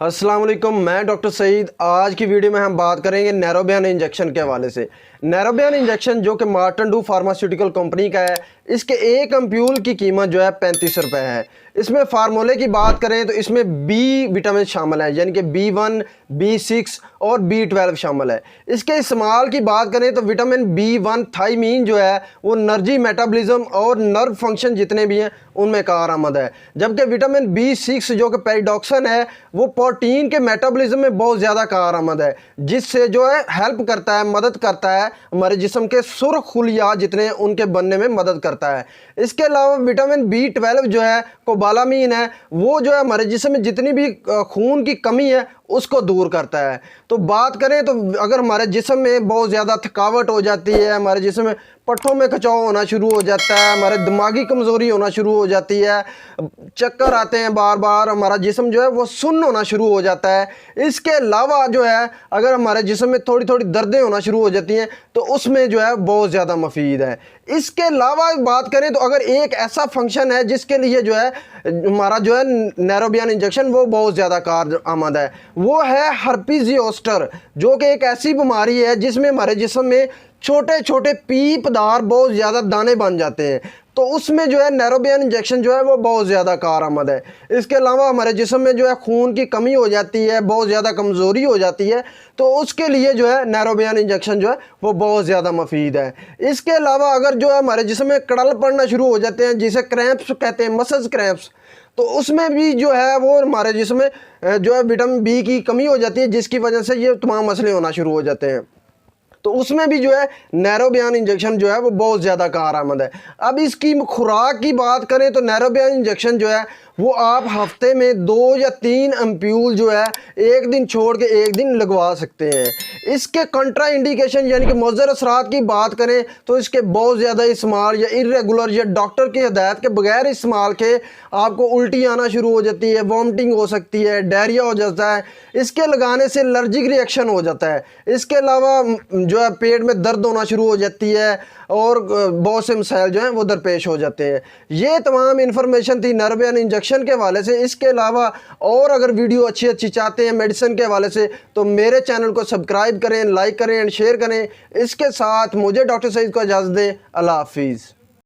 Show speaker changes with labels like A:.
A: अस्सलाम वालेकुम, मैं डॉक्टर सईद। आज की वीडियो में हम बात करेंगे नैरोबियन इंजेक्शन के हवाले से। नैरोबियन इंजेक्शन जो कि मार्टन डू फार्मास्यूटिकल कंपनी का है, इसके एक एम्प्यूल की कीमत जो है 35 रुपये है। इसमें फार्मूले की बात करें तो इसमें बी विटामिन शामिल है, यानी कि B1, B6 और B12 शामिल है। इसके इस्तेमाल की बात करें तो विटामिन B1 थायमीन जो है वो एनर्जी, मेटाबॉलिज्म और नर्व फंक्शन जितने भी हैं उनमें कारआमद है। जबकि विटामिन B6 जो कि पेरिडॉक्सिन है वो प्रोटीन के मेटाबॉलिज्म में बहुत ज़्यादा कारआमद है, जिससे जो है हेल्प करता है, मदद करता है हमारे जिस्म के सुर्ख खुलिया जितने उनके बनने में मदद करता है। इसके अलावा विटामिन B12 जो है कोबालामीन है, वो जो है हमारे जिस्म में जितनी भी खून की कमी है उसको दूर करता है। तो बात करें तो अगर हमारे जिस्म में बहुत ज़्यादा थकावट हो जाती है, हमारे जिस्म में पट्टों में खिंचाव होना शुरू हो जाता है, हमारे दिमागी कमज़ोरी होना शुरू हो जाती है, चक्कर आते हैं बार बार, हमारा जिस्म जो है वो सुन्न होना शुरू हो जाता है। इसके अलावा जो है अगर हमारे जिस्म में थोड़ी थोड़ी दर्दें होना शुरू हो जाती हैं तो उसमें जो है बहुत ज़्यादा मुफीद है। इसके अलावा बात करें तो अगर एक ऐसा फंक्शन है जिसके लिए जो है हमारा जो है नैरोबियन इंजेक्शन वो बहुत ज़्यादा कारआमद है, वो है हर्पीज ज़ोस्टर, जो कि एक ऐसी बीमारी है जिसमें हमारे जिस्म में छोटे छोटे पीपदार बहुत ज़्यादा दाने बन जाते हैं। तो उसमें जो है नैरोबियन इंजेक्शन जो है वो बहुत ज़्यादा कारआमद है। इसके अलावा हमारे जिस्म में जो है खून की कमी हो जाती है, बहुत ज़्यादा कमज़ोरी हो जाती है, तो उसके लिए जो है नैरोबियन इंजेक्शन जो है वो बहुत ज़्यादा मुफीद है। इसके अलावा अगर जो है हमारे जिस्म में कड़ल पड़ना शुरू हो जाते हैं, जिसे क्रैम्प्स कहते हैं, मसल्स क्रैम्प्स, तो उसमें भी जो है वो हमारे जिस्म में जो है विटामिन बी की कमी हो जाती है, जिसकी वजह से ये तमाम मसले होना शुरू हो जाते हैं। तो उसमें भी जो है नैरोबियन इंजेक्शन जो है वो बहुत ज़्यादा कारआमद है। अब इसकी खुराक की बात करें तो नैरोबियन इंजेक्शन जो है वो आप हफ्ते में 2 या 3 एम्प्यूल जो है एक दिन छोड़ के एक दिन लगवा सकते हैं। इसके कंट्रा इंडिकेशन यानी कि मुज़र असरात की बात करें तो इसके बहुत ज़्यादा इस्तेमाल या इरेगुलर या डॉक्टर की हिदायत के बगैर इस्तेमाल के आपको उल्टी आना शुरू हो जाती है, वॉमिटिंग हो सकती है, डायरिया हो जाता है। इसके लगाने से एलर्जिक रिएक्शन हो जाता है। इसके अलावा जो है पेट में दर्द होना शुरू हो जाती है और बहुत से मसाइल जो हैं वो दरपेश हो जाते हैं। ये तमाम इन्फॉर्मेशन थी नैरोबियन इंजेक्शन के हवाले से। इसके अलावा और अगर वीडियो अच्छी चाहते हैं मेडिसिन के हवाले से तो मेरे चैनल को सब्सक्राइब करें, लाइक करें एंड शेयर करें। इसके साथ मुझे डॉक्टर सईद को इजाज़त दें। अल्लाह हाफिज़।